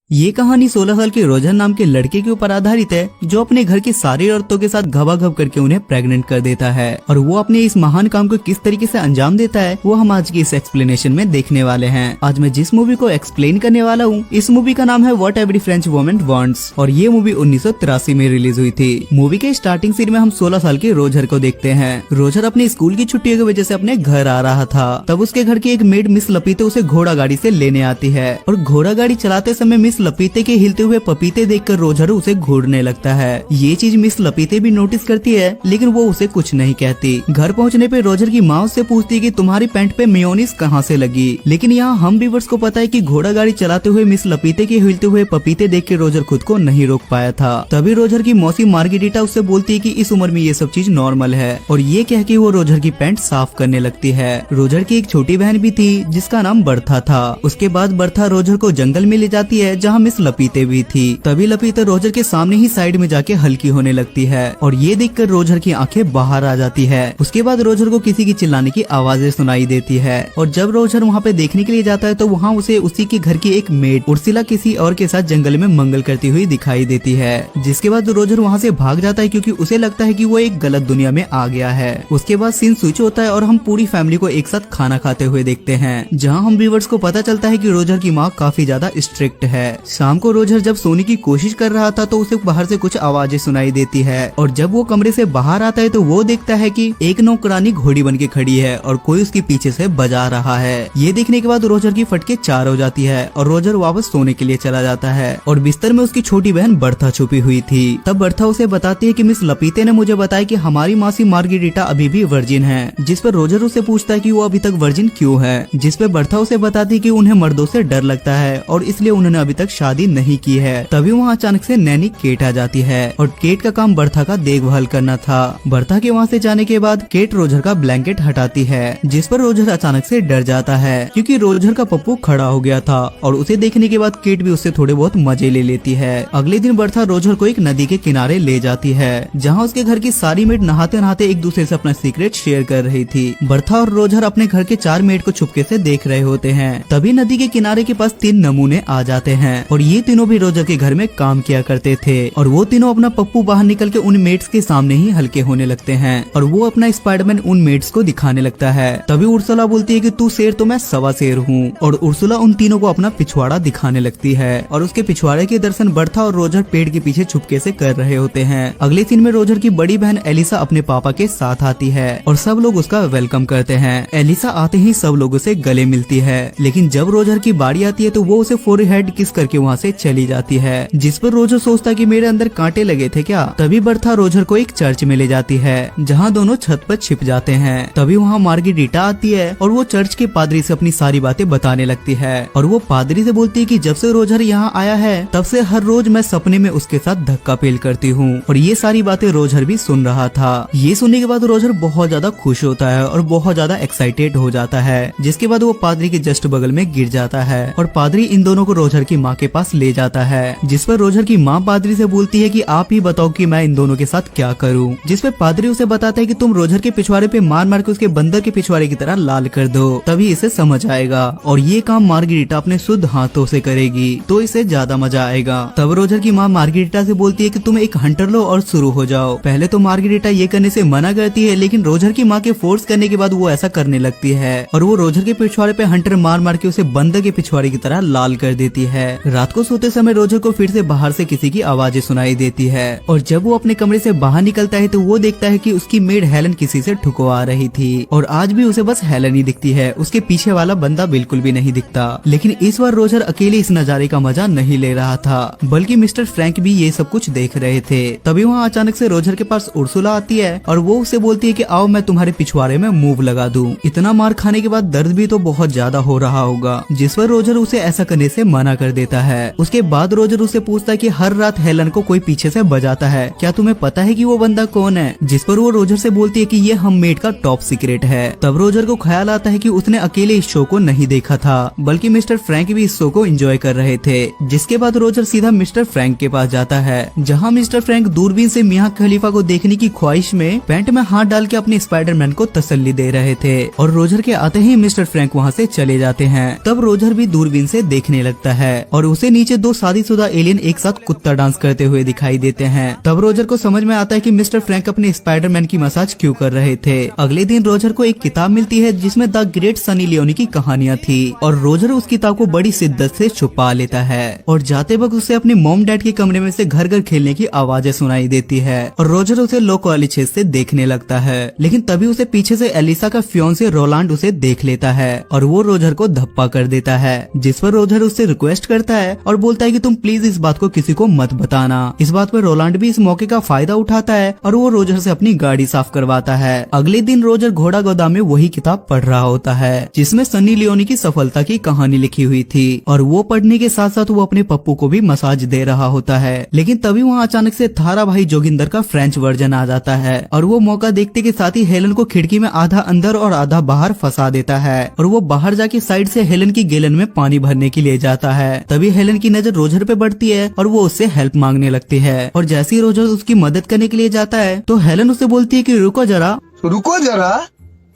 ये कहानी 16 साल के रोजर नाम के लड़के के ऊपर आधारित है जो अपने घर की सारी औरतों के साथ घबाघब करके उन्हें प्रेग्नेंट कर देता है। और वो अपने इस महान काम को किस तरीके से अंजाम देता है वो हम आज की इस एक्सप्लेनेशन में देखने वाले हैं। आज मैं जिस मूवी को एक्सप्लेन करने वाला हूँ इस मूवी का नाम है what every French woman wants और ये मूवी 1983 में रिलीज हुई थी। मूवी के स्टार्टिंग सीन में हम 16 साल के रोजर को देखते हैं। रोजर अपने स्कूल की छुट्टियों की वजह से अपने घर आ रहा था। तब उसके घर की एक मेड मिस लपीते उसे घोड़ा गाड़ी से लेने आती है और घोड़ा गाड़ी चलाते समय मिस लपीते के हिलते हुए पपीते देखकर रोजर उसे घूरने लगता है। ये चीज मिस लपीते भी नोटिस करती है लेकिन वो उसे कुछ नहीं कहती। घर पहुंचने पे रोजर की माँ उससे पूछती है कि तुम्हारी पैंट पे मेयोनीज कहाँ से लगी। लेकिन यहाँ हम व्यूअर्स को पता है कि घोड़ा गाड़ी चलाते हुए मिस लपीते के हिलते हुए पपीते देख के रोजर खुद को नहीं रोक पाया था। तभी रोजर की मौसी मार्गेरिटा उससे बोलती है कि इस उम्र में ये सब चीज नॉर्मल है और ये कह के वो रोजर की पैंट साफ करने लगती है। रोजर की एक छोटी बहन भी थी जिसका नाम बर्था था। उसके बाद बर्था रोजर को जंगल में ले जाती है जहाँ मिस लपीते भी थी। तभी लपीते रोजर के सामने ही साइड में जाके हल्की होने लगती है और ये देखकर रोजर की आंखें बाहर आ जाती है। उसके बाद रोजर को किसी की चिल्लाने की आवाजें सुनाई देती है और जब रोजर वहाँ पे देखने के लिए जाता है तो वहाँ उसे उसी के घर की एक मेड उर्सिला किसी और के साथ जंगल में मंगल करती हुई दिखाई देती है। जिसके बाद रोजर वहाँ से भाग जाता है क्योंकि उसे लगता है कि वो एक गलत दुनिया में आ गया है। उसके बाद सीन स्विच होता है और हम पूरी फैमिली को एक साथ खाना खाते हुए देखते हैं जहाँ हम व्यूअर्स को पता चलता है कि रोजर की माँ काफी ज्यादा स्ट्रिक्ट है। शाम को रोजर जब सोने की कोशिश कर रहा था तो उसे बाहर से कुछ आवाजें सुनाई देती है और जब वो कमरे से बाहर आता है तो वो देखता है कि एक नौकरानी घोड़ी बन के खड़ी है और कोई उसके पीछे से बजा रहा है। ये देखने के बाद रोजर की फटके चार हो जाती है और रोजर वापस सोने के लिए चला जाता है और बिस्तर में उसकी छोटी बहन बर्था छुपी हुई थी। तब बर्था उसे बताती है कि मिस लपीते ने मुझे बताया कि हमारी मासी मार्गेरिटा अभी भी वर्जिन है। जिस पर रोजर उसे पूछता है कि वो अभी तक वर्जिन क्यों है। जिस पे बर्था उसे बताती है कि उन्हें मर्दों से डर लगता है और इसलिए उन्होंने अभी तक शादी नहीं की है। तभी वहाँ अचानक से नैनी केट आ जाती है और केट का काम बर्था का देखभाल करना था। बर्था के वहाँ से जाने के बाद केट रोजर का ब्लैंकेट हटाती है जिस पर रोजर अचानक से डर जाता है क्योंकि रोजर का पप्पू खड़ा हो गया था और उसे देखने के बाद केट भी उससे थोड़े बहुत मजे ले लेती है। अगले दिन बर्था रोजर को एक नदी के किनारे ले जाती है जहाँ उसके घर की सारी मेड नहाते नहाते एक दूसरे से अपना सीक्रेट शेयर कर रही थी। बर्था और रोजर अपने घर के 4 मेड को चुपके से देख रहे होते हैं। तभी नदी के किनारे के पास 3 नमूने आ जाते हैं और ये तीनों भी रोजर के घर में काम किया करते थे और वो तीनों अपना पप्पू बाहर निकल के उन मेड्स के सामने ही हल्के होने लगते हैं और वो अपना स्पाइडरमैन उन मेड्स को दिखाने लगता है। तभी उर्सुला बोलती है कि तू शेर तो मैं सवा शेर हूँ और उर्सुला उन तीनों को अपना पिछवाड़ा दिखाने लगती है और उसके पिछवाड़े के दर्शन बर्था और रोजर पेड़ के पीछे छुपके से कर रहे होते हैं। अगले सीन में रोजर की बड़ी बहन एलिसा अपने पापा के साथ आती है और सब लोग उसका वेलकम करते हैं। एलिसा आते ही सब लोगों से गले मिलती है लेकिन जब रोजर की बारी आती है तो वो उसे फोरहेड किस करके वहाँ से चली जाती है जिस पर रोजर सोचता है कि मेरे अंदर कांटे लगे थे क्या। तभी बर्था रोजर को एक चर्च में ले जाती है जहाँ दोनों छत पर छिप जाते हैं। तभी वहाँ मार्गेरिटा आती है और वो चर्च के पादरी से अपनी सारी बातें बताने लगती है और वो पादरी से बोलती है कि जब से रोजर यहाँ आया है तब से हर रोज मैं सपने में उसके साथ धक्का पेल करती हूँ और ये सारी बातें रोजर भी सुन रहा था। ये सुनने के बाद रोजर बहुत ज्यादा खुश होता है और बहुत ज्यादा एक्साइटेड हो जाता है जिसके बाद वो पादरी के जस्ट बगल में गिर जाता है और पादरी इन दोनों को रोजर की माँ के पास ले जाता है जिस पर रोजर की माँ पादरी से बोलती है कि आप ही बताओ कि मैं इन दोनों के साथ क्या करूं। जिस पे पादरी उसे बताता है कि तुम रोजर के पिछवाड़े पे मार मार के उसके बंदर के पिछवाड़े की तरह लाल कर दो तभी इसे समझ आएगा और ये काम मार्गेरिटा अपने शुद्ध हाथों से करेगी तो इसे ज्यादा मजा आएगा। तब रोजर की माँ मार्गेरिटा से बोलती है कि तुम एक हंटर लो और शुरू हो जाओ। पहले तो मार्गेरिटा ये करने से मना करती है लेकिन रोजर की माँ के फोर्स करने के बाद वो ऐसा करने लगती है और वो रोजर के पिछवाड़े पे हंटर मार मार के उसे बंदर के पिछवाड़े की तरह लाल कर देती है। रात को सोते समय रोजर को फिर से बाहर से किसी की आवाजें सुनाई देती है और जब वो अपने कमरे से बाहर निकलता है तो वो देखता है कि उसकी मेड हेलन किसी से ठुकवा रही थी और आज भी उसे बस हेलन ही दिखती है, उसके पीछे वाला बंदा बिल्कुल भी नहीं दिखता। लेकिन इस बार रोजर अकेले इस नजारे का मजा नहीं ले रहा था बल्कि मिस्टर फ्रैंक भी ये सब कुछ देख रहे थे। तभी वहाँ अचानक से रोजर के पास उर्सुला आती है और वो उसे बोलती है कि आओ मैं तुम्हारे पिछवाड़े में मूव लगा दूं। इतना मार खाने के बाद दर्द भी तो बहुत ज्यादा हो रहा होगा जिस पर रोजर उसे ऐसा करने से मना कर देता है। उसके बाद रोजर उसे पूछता है कि हर रात हेलन को कोई पीछे से बजाता है, क्या तुम्हें पता है कि वो बंदा कौन है। जिस पर वो रोजर से बोलती है कि ये हम मेड का टॉप सीक्रेट है। तब रोजर को ख्याल आता है कि उसने अकेले इस शो को नहीं देखा था बल्कि मिस्टर फ्रैंक भी इस शो को एंजॉय कर रहे थे। जिसके बाद रोजर सीधा मिस्टर फ्रैंक के पास जाता है जहाँ मिस्टर फ्रैंक दूरबीन से मियां खलीफा को देखने की ख्वाहिश में पैंट में हाथ डाल के अपने स्पाइडरमैन को तसल्ली दे रहे थे और रोजर के आते ही मिस्टर फ्रैंक वहाँ से चले जाते हैं। तब रोजर भी दूरबीन से देखने लगता है और उसे नीचे दो शादीशुदा एलियन एक साथ कुत्ता डांस करते हुए दिखाई देते हैं। तब रोजर को समझ में आता है कि मिस्टर फ्रैंक अपने स्पाइडरमैन की मसाज क्यों कर रहे थे। अगले दिन रोजर को एक किताब मिलती है जिसमें द ग्रेट सनी लियोनी की कहानियां थी और रोजर उस किताब को बड़ी शिद्दत से छुपा लेता है और जाते वक्त उसे अपने मॉम डैड के कमरे में से घर घर खेलने की आवाजें सुनाई देती है और रोजर उसे लोको वाली छेद से देखने लगता है। लेकिन तभी उसे पीछे से एलिसा का फियोंसे रोलांड उसे देख लेता है और वो रोजर को धप्पा कर देता है, जिस पर रोजर उससे रिक्वेस्ट करता है और बोलता है कि तुम प्लीज इस बात को किसी को मत बताना। इस बात पर रोलांड भी इस मौके का फायदा उठाता है और वो रोजर से अपनी गाड़ी साफ करवाता है। अगले दिन रोजर घोड़ा गोदाम में वही किताब पढ़ रहा होता है जिसमें सनी लियोनी की सफलता की कहानी लिखी हुई थी और वो पढ़ने के साथ साथ वो अपने पप्पू को भी मसाज दे रहा होता है। लेकिन तभी वहाँ अचानक से थारा भाई जोगिंदर का फ्रेंच वर्जन आ जाता है और वो मौका देखते के साथ ही हेलन को खिड़की में आधा अंदर और आधा बाहर फंसा देता है और वो बाहर जाके साइड से हेलन की गैलन में पानी भरने के लिए जाता है। तभी हेलन की नजर रोजर पे पड़ती है और वो उससे हेल्प मांगने लगती है और जैसे ही रोजर उसकी मदद करने के लिए जाता है तो हेलन उसे बोलती है कि रुको जरा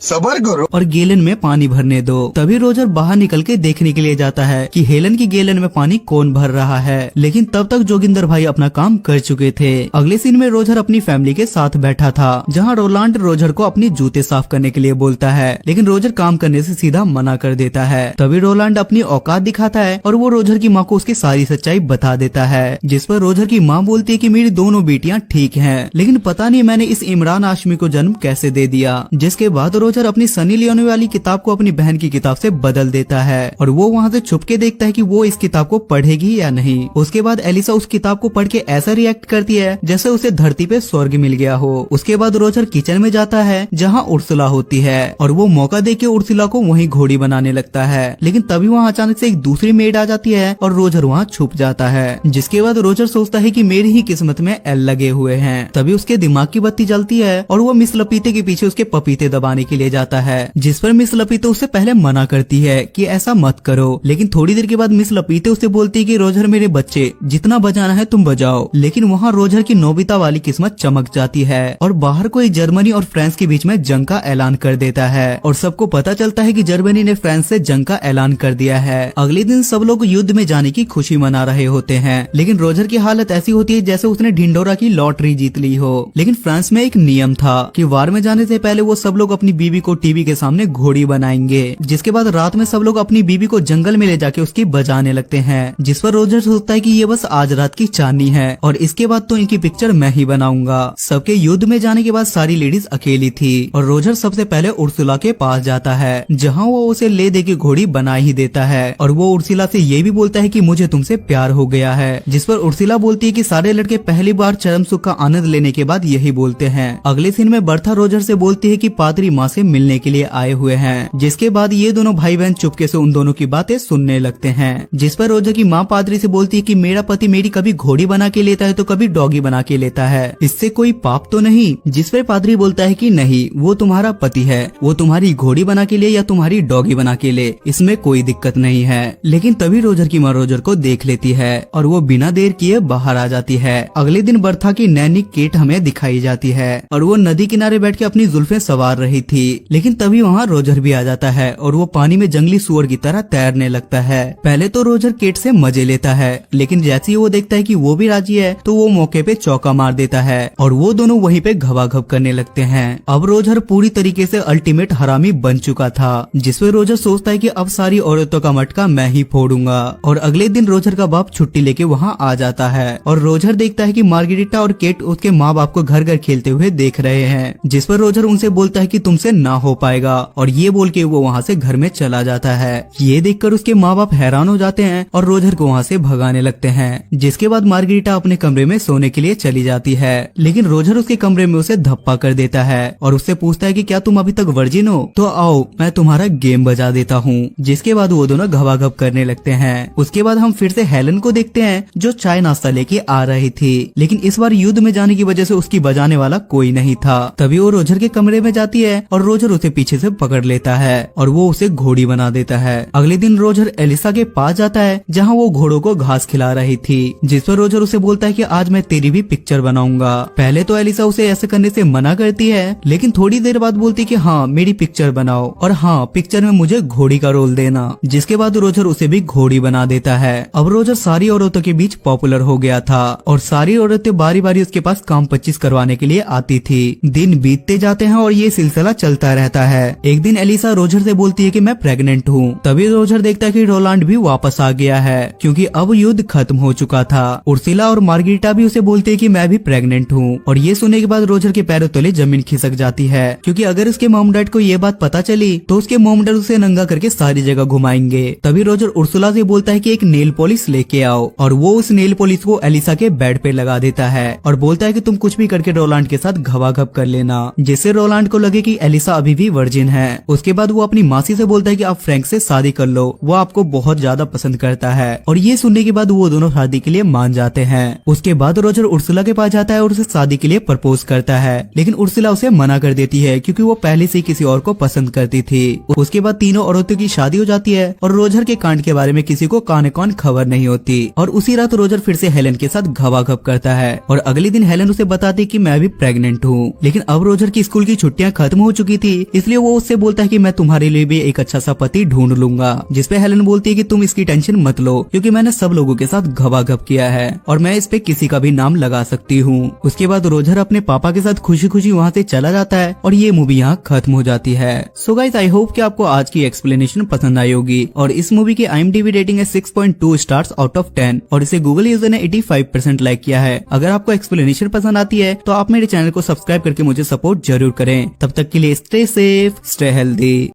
सबर करो और गैलन में पानी भरने दो। तभी रोजर बाहर निकल के देखने के लिए जाता है कि हेलन की गैलन में पानी कौन भर रहा है, लेकिन तब तक जोगिंदर भाई अपना काम कर चुके थे। अगले सीन में रोजर अपनी फैमिली के साथ बैठा था जहां रोलांड रोजर को अपने जूते साफ करने के लिए बोलता है, लेकिन रोजर काम करने से सीधा मना कर देता है। तभी रोलांड अपनी औकात दिखाता है और वो रोजर की माँ को उसकी सारी सच्चाई बता देता है, जिस पर रोजर की माँ बोलती है कि मेरी दोनों बेटियां ठीक हैं, लेकिन पता नहीं मैंने इस इमरान हाशमी को जन्म कैसे दे दिया। जिसके बाद रोजर अपनी सनी लियोनी वाली किताब को अपनी बहन की किताब से बदल देता है और वो वहाँ से छुप के देखता है कि वो इस किताब को पढ़ेगी या नहीं। उसके बाद एलिसा उस किताब को पढ़ के ऐसा रिएक्ट करती है जैसे उसे धरती पे स्वर्ग मिल गया हो। उसके बाद रोजर किचन में जाता है जहाँ उर्सुला होती है और वो मौका देके उर्सुला को वहीं घोड़ी बनाने लगता है, लेकिन तभी वहाँ अचानक से एक दूसरी मेड आ जाती है और रोजर वहाँ छुप जाता है। जिसके बाद रोजर सोचता है कि मेरी ही किस्मत में एल लगे हुए हैं। तभी उसके दिमाग की बत्ती जलती है और वो मिस लपीते के पीछे उसके पपीते दबाने के लिए जाता है, जिस पर मिस लपीते उससे पहले मना करती है कि ऐसा मत करो। लेकिन थोड़ी देर के बाद मिस लपीते उससे बोलती है कि रोजर मेरे बच्चे जितना बजाना है तुम बजाओ। लेकिन वहाँ रोजर की नोबिता वाली किस्मत चमक जाती है और बाहर कोई जर्मनी और फ्रांस के बीच में जंग का ऐलान कर देता है और सबको पता चलता है कि जर्मनी ने फ्रांस से जंग का ऐलान कर दिया है। अगले दिन सब लोग युद्ध में जाने की खुशी मना रहे होते हैं, लेकिन रोजर की हालत ऐसी होती है जैसे उसने ढिंडोरा की लॉटरी जीत ली हो। लेकिन फ्रांस में एक नियम था कि वार में जाने से पहले वो सब लोग अपनी बीवी को टीवी के सामने घोड़ी बनाएंगे, जिसके बाद रात में सब लोग अपनी बीवी को जंगल में ले जाके उसकी बजाने लगते हैं, जिस पर रोजर सोचता है कि ये बस आज रात की चांदनी है और इसके बाद तो इनकी पिक्चर मैं ही बनाऊंगा। सबके युद्ध में जाने के बाद सारी लेडीज अकेली थी और रोजर सबसे पहले उर्सुला के पास जाता है जहाँ वो उसे ले दे के घोड़ी बना ही देता है और वो उर्सुला से ये भी बोलता है कि मुझे तुमसे प्यार हो गया है, जिस पर उर्सुला बोलती है कि सारे लड़के पहली बार चरम सुख का आनंद लेने के बाद यही बोलते हैं। अगले सीन में बर्था रोजर से बोलती है कि पादरी माँ से मिलने के लिए आए हुए हैं, जिसके बाद ये दोनों भाई बहन चुपके से उन दोनों की बातें सुनने लगते हैं। जिस पर रोजर की माँ पादरी से बोलती है कि मेरा पति मेरी कभी घोड़ी बना के लेता है तो कभी डॉगी बना के लेता है, इससे कोई पाप तो नहीं। जिस पर पादरी बोलता है कि नहीं, वो तुम्हारा पति है, वो तुम्हारी घोड़ी बना के लिए या तुम्हारी डॉगी बना के ले, इसमें कोई दिक्कत नहीं है। लेकिन तभी रोजर की माँ रोजर को देख लेती है और वो बिना देर किए बाहर आ जाती है। अगले दिन बर्था की नैनी केट हमें दिखाई जाती है और वो नदी किनारे बैठ के अपनी जुल्फें सवार रही थी, लेकिन तभी वहाँ रोजर भी आ जाता है और वो पानी में जंगली सुअर की तरह तैरने लगता है। पहले तो रोजर केट से मजे लेता है, लेकिन जैसे ही वो देखता है कि वो भी राजी है तो वो मौके पे चौका मार देता है और वो दोनों वहीं पे घबाघब करने लगते हैं। अब रोजर पूरी तरीके से अल्टीमेट हरामी बन चुका था, जिसमें रोजर सोचता है कि अब सारी औरतों का मटका मैं ही फोड़ूंगा। और अगले दिन रोजर का बाप छुट्टी लेके वहाँ आ जाता है और रोजर देखता है कि मार्गेरिटा और केट उसके माँ बाप को घर घर खेलते हुए देख रहे हैं, जिस पर रोजर उनसे बोलता है कि तुमसे ना हो पाएगा और ये बोल के वो वहाँ से घर में चला जाता है। ये देखकर उसके माँ बाप हैरान हो जाते हैं और रोजर को वहाँ से भगाने लगते हैं। जिसके बाद मार्गेरिटा अपने कमरे में सोने के लिए चली जाती है, लेकिन रोजर उसके कमरे में उसे धप्पा कर देता है और उससे पूछता है कि क्या तुम अभी तक वर्जिन हो, तो आओ मैं तुम्हारा गेम बजा देता हूँ। जिसके बाद वो दोनों घबाघब करने लगते हैं। उसके बाद हम फिर से हेलन को देखते हैं जो चाय नाश्ता लेके आ रही थी, लेकिन इस बार युद्ध में जाने की वजह से उसकी बजाने वाला कोई नहीं था। तभी वो रोजर के कमरे में जाती है और और रोजर उसे पीछे से पकड़ लेता है और वो उसे घोड़ी बना देता है। अगले दिन रोजर एलिसा के पास जाता है जहाँ वो घोड़ों को घास खिला रही थी, जिस पर रोजर उसे बोलता है कि आज मैं तेरी भी पिक्चर बनाऊंगा। पहले तो एलिसा उसे ऐसे करने से मना करती है, लेकिन थोड़ी देर बाद बोलती है कि हाँ मेरी पिक्चर बनाओ और हाँ पिक्चर में मुझे घोड़ी का रोल देना, जिसके बाद रोजर उसे भी घोड़ी बना देता है। अब रोजर सारी औरतों के बीच पॉपुलर हो गया था और सारी औरतें बारी बारी उसके पास काम 25 करवाने के लिए आती थी। दिन बीतते जाते हैं और ये सिलसिला चलता रहता है। एक दिन एलिसा रोजर से बोलती है कि मैं प्रेग्नेंट हूँ। तभी रोजर देखता है कि रोलांड भी वापस आ गया है क्योंकि अब युद्ध खत्म हो चुका था। उर्सिला और मार्गरीटा भी उसे बोलती है कि मैं भी प्रेग्नेंट हूँ और ये सुनने के बाद रोजर के पैरों तले जमीन खिसक जाती है क्योंकि अगर उसके मॉम डैड को ये बात पता चली तो उसके मॉम डैड उसे नंगा करके सारी जगह घुमाएंगे। तभी रोजर उर्सुला से बोलता है कि एक नेल पॉलिश लेके आओ और वो उस नेल पॉलिश को एलिसा के बेड पे लगा देता है और बोलता है कि तुम कुछ भी करके रोलांड के साथ घबाघब कर लेना, जिससे रोलांड को लगे कि एलिसा अभी भी वर्जिन है। उसके बाद वो अपनी मासी से बोलता है कि आप फ्रैंक से शादी कर लो, वो आपको बहुत ज्यादा पसंद करता है और ये सुनने के बाद वो दोनों शादी के लिए मान जाते हैं। उसके बाद रोजर उर्सुला के पास जाता है और उसे शादी के लिए प्रपोज करता है, लेकिन उर्सुला उसे मना कर देती है क्योंकि वो पहले से किसी और को पसंद करती थी। उसके बाद तीनों औरतों की शादी हो जाती है और रोजर के कांड के बारे में किसी को कान कान खबर नहीं होती और उसी रात रोजर फिर से हेलन के साथ घबाघब करता है और अगले दिन हेलन उसे बताती कि मैं भी प्रेग्नेंट हूँ। लेकिन अब रोजर की स्कूल की छुट्टियां खत्म हो चुकी थी, इसलिए वो उससे बोलता है कि मैं तुम्हारे लिए भी एक अच्छा सा पति ढूंढ लूंगा, जिसपे हेलन बोलती है कि तुम इसकी टेंशन मत लो क्योंकि मैंने सब लोगों के साथ घबाघब किया है और मैं इस पे किसी का भी नाम लगा सकती हूँ। उसके बाद रोजर अपने पापा के साथ खुशी खुशी वहाँ से चला जाता है और ये मूवी यहाँ खत्म हो जाती है। सो गाइस आई होप कि आपको आज की एक्सप्लेनेशन पसंद आई होगी और इस मूवी की IMDb रेटिंग है 6.2 स्टार्स आउट ऑफ 10 और इसे गूगल यूजर ने 85% लाइक किया है। अगर आपको एक्सप्लेनेशन पसंद आती है तो आप मेरे चैनल को सब्सक्राइब करके मुझे सपोर्ट जरूर करें। तब तक के लिए स्टे सेफ, स्टे हेल्दी।